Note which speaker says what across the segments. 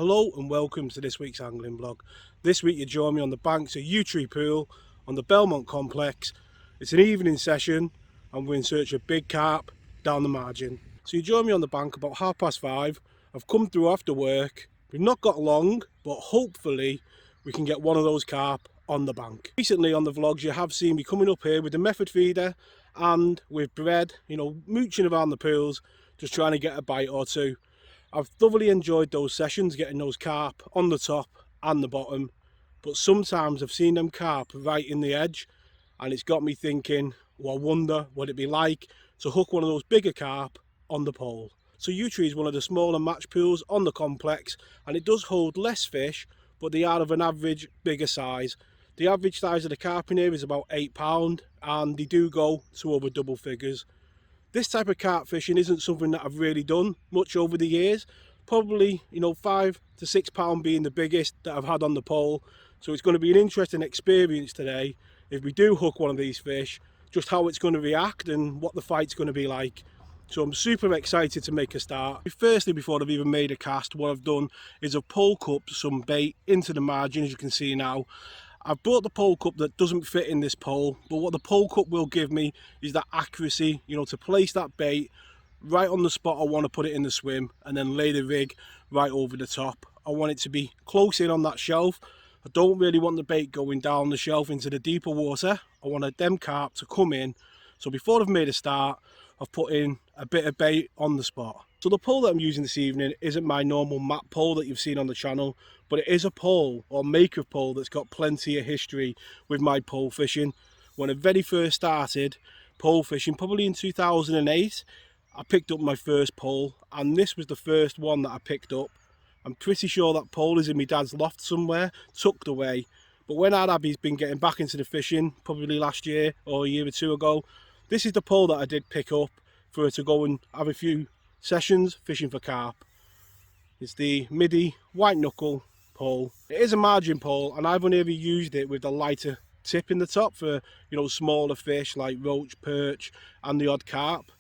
Speaker 1: Hello and welcome to this week's angling vlog. This week you join me on the banks of Yew Tree Pool on the Belmont complex. It's an evening session and we're in search of big carp down the margin. So you join me on the bank about 5:30. I've come through after work. We've not got long, but hopefully we can get one of those carp on the bank. Recently on the vlogs you have seen me coming up here with the method feeder and with bread, mooching around the pools, just trying to get a bite or two. I've thoroughly enjoyed those sessions, getting those carp on the top and the bottom, but sometimes I've seen them carp right in the edge and it's got me thinking, well, I wonder what it'd be like to hook one of those bigger carp on the pole. So Yew Tree is one of the smaller match pools on the complex and it does hold less fish, but they are of an average bigger size. The average size of the carp in here is about £8 and they do go to over double figures. This type of carp fishing isn't something that I've really done much over the years. Probably, £5 to £6 being the biggest that I've had on the pole. So it's going to be an interesting experience today if we do hook one of these fish, just how it's going to react and what the fight's going to be like. So I'm super excited to make a start. Firstly, before I've even made a cast, what I've done is I've pole cupped some bait into the margin, as you can see now. I've brought the pole cup that doesn't fit in this pole, but what the pole cup will give me is that accuracy, to place that bait right on the spot I want to put it in the swim and then lay the rig right over the top. I want it to be close in on that shelf. I don't really want the bait going down the shelf into the deeper water. I want them carp to come in. So before I've made a start, I've put in a bit of bait on the spot. So the pole that I'm using this evening isn't my normal mat pole that you've seen on the channel, but it is a pole or make of pole that's got plenty of history with my pole fishing. When I very first started pole fishing, probably in 2008, I picked up my first pole and this was the first one that I picked up. I'm pretty sure that pole is in my dad's loft somewhere, tucked away. But when Abby's been getting back into the fishing, probably last year or a year or two ago, this is the pole that I did pick up for her to go and have a few sessions fishing for carp. It's the Middy White Knuckle pole. It is a margin pole and I've only ever used it with the lighter tip in the top for smaller fish like roach, perch and the odd carp.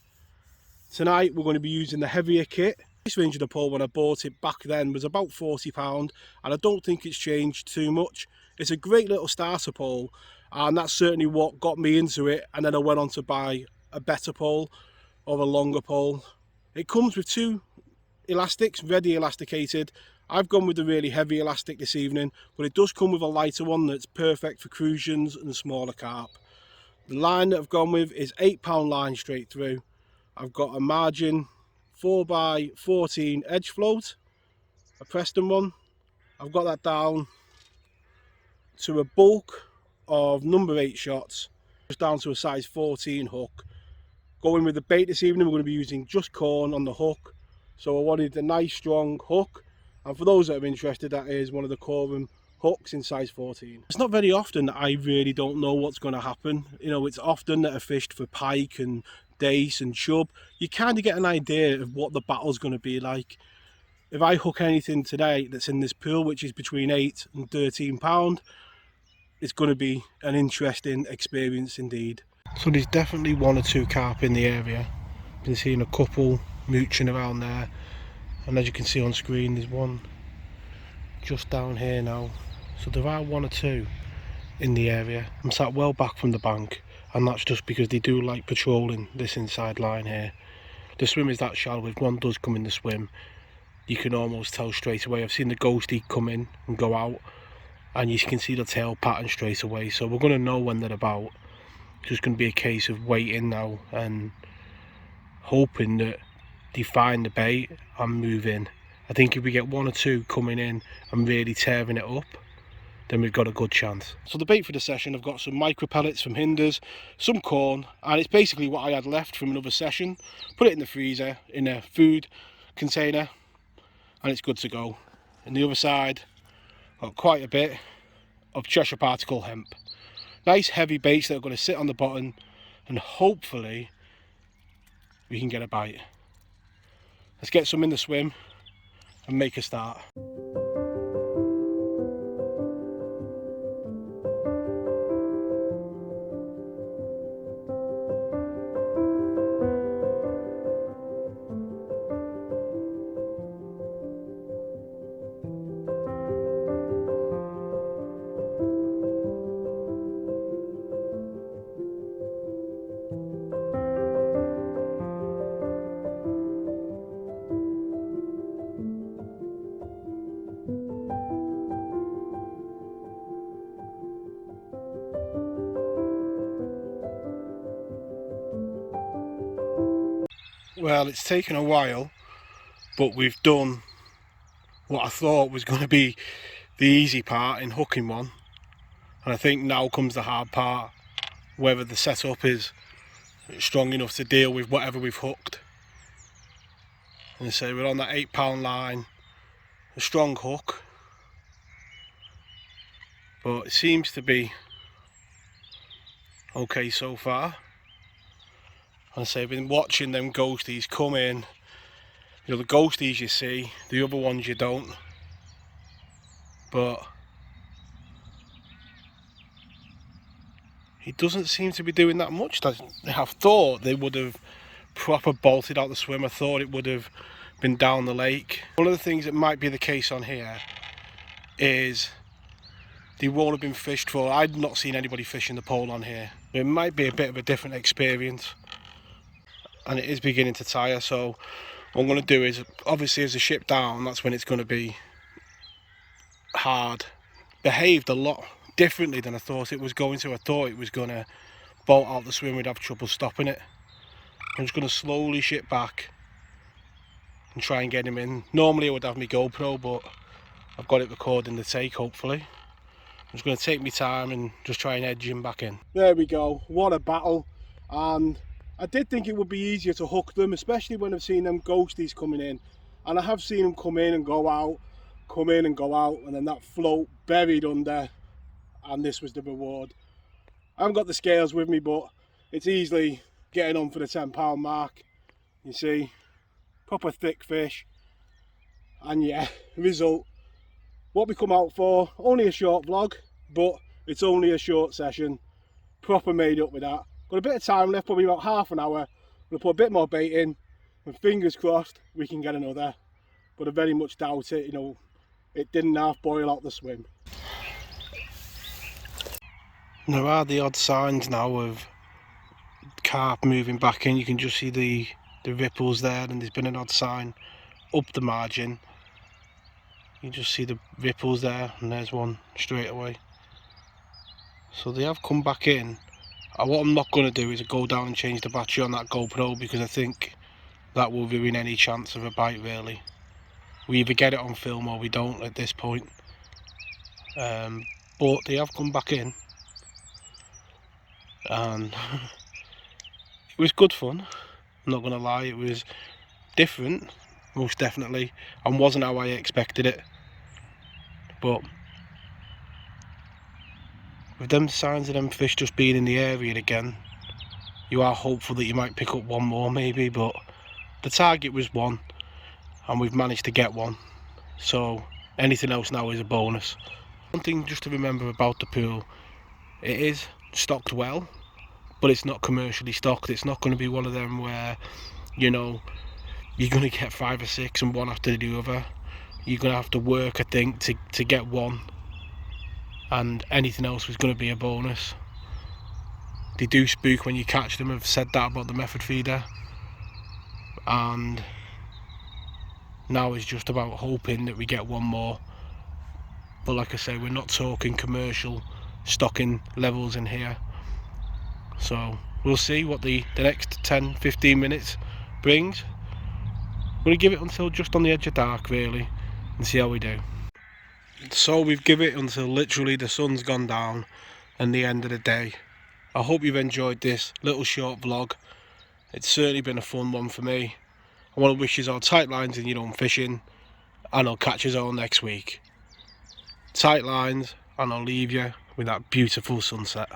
Speaker 1: Tonight we're going to be using the heavier kit. This range of the pole when I bought it back then was about £40 and I don't think it's changed too much. It's a great little starter pole and that's certainly what got me into it, and then I went on to buy a better pole or a longer pole. It comes with two elastics, ready elasticated. I've gone with the really heavy elastic this evening, but it does come with a lighter one that's perfect for crucians and smaller carp. The line that I've gone with is £8 line straight through. I've got a margin 4x14 edge float, a Preston one. I've got that down to a bulk of number 8 shots, just down to a size 14 hook. Going with the bait this evening, we're going to be using just corn on the hook. So I wanted a nice strong hook, and for those that are interested, that is one of the Corum hooks in size 14. It's not very often that I really don't know what's going to happen. It's often that I fished for pike and dace and chub. You kind of get an idea of what the battle's going to be like. If I hook anything today that's in this pool, which is between £8 and £13, it's going to be an interesting experience indeed. So there's definitely one or two carp in the area. Been seeing a couple mooching around there, and as you can see on screen there's one just down here now. So there are one or two in the area. I'm sat well back from the bank and that's just because they do like patrolling this inside line here. The swim is that shallow. If one does come in the swim, you can almost tell straight away. I've seen the ghostie come in and go out and you can see the tail pattern straight away, so we're going to know when they're about. It's just going to be a case of waiting now and hoping that they find the bait and move in. I think if we get one or two coming in and really tearing it up, then we've got a good chance. So the bait for the session, I've got some micro pellets from Hinders, some corn, and it's basically what I had left from another session. Put it in the freezer in a food container and it's good to go. And the other side, got quite a bit of Cheshire particle hemp. Nice heavy baits that are going to sit on the bottom and hopefully we can get a bite. Let's get some in the swim and make a start. Well, it's taken a while, but we've done what I thought was going to be the easy part in hooking one, and I think now comes the hard part, whether the setup is strong enough to deal with whatever we've hooked. And so we're on that 8 pound line, a strong hook, but it seems to be okay so far. And so I've been watching them ghosties come in. You know, the ghosties you see, the other ones you don't. But he doesn't seem to be doing that much. I thought they would have proper bolted out the swim. I thought it would have been down the lake. One of the things that might be the case on here is they won't have been fished for. I've not seen anybody fishing the pole on here. It might be a bit of a different experience, and it is beginning to tire. So what I'm going to do is, obviously as the ship down, that's when it's going to be hard. Behaved a lot differently than I thought it was going to. I thought it was going to bolt out the swim, we'd have trouble stopping it. I'm just going to slowly ship back and try and get him in. Normally I would have my GoPro, but I've got it recording the take, hopefully. I'm just going to take my time and just try and edge him back in. There we go, what a battle. And I did think it would be easier to hook them, especially when I've seen them ghosties coming in. And I have seen them come in and go out, come in and go out, and then that float buried under, and this was the reward. I haven't got the scales with me, but it's easily getting on for the 10 pound mark. You see, proper thick fish. And yeah, result, what we come out for, only a short vlog, but it's only a short session. Proper made up with that. Got a bit of time left, probably about half an hour. We'll put a bit more bait in, and fingers crossed we can get another. But I very much doubt it, you know, it didn't half boil out the swim. There are the odd signs now of carp moving back in. You can just see the ripples there, and there's been an odd sign up the margin. You just see the ripples there, and there's one straight away. So they have come back in. What I'm not going to do is go down and change the battery on that GoPro, because I think that will ruin any chance of a bite really. We either get it on film or we don't at this point. But they have come back in, and it was good fun, I'm not going to lie. It was different, most definitely, and wasn't how I expected it. But with them signs of them fish just being in the area again, you are hopeful that you might pick up one more maybe, but the target was one, and we've managed to get one, so anything else now is a bonus. One thing just to remember about the pool, it is stocked well, but it's not commercially stocked. It's not going to be one of them where, you know, you're going to get 5 or 6 and one after the other. You're going to have to work, I think, to get one, and anything else was going to be a bonus. They do spook when you catch them. I've said that about the method feeder, and now it's just about hoping that we get one more. But like I say, we're not talking commercial stocking levels in here, so we'll see what the next 10-15 minutes brings. I'm going to give it until just on the edge of dark really, and see how we do. So we've given it until literally the sun's gone down and the end of the day. I hope you've enjoyed this little short vlog. It's certainly been a fun one for me. I want to wish you all tight lines in your own fishing, and I'll catch you all next week. Tight lines, and I'll leave you with that beautiful sunset.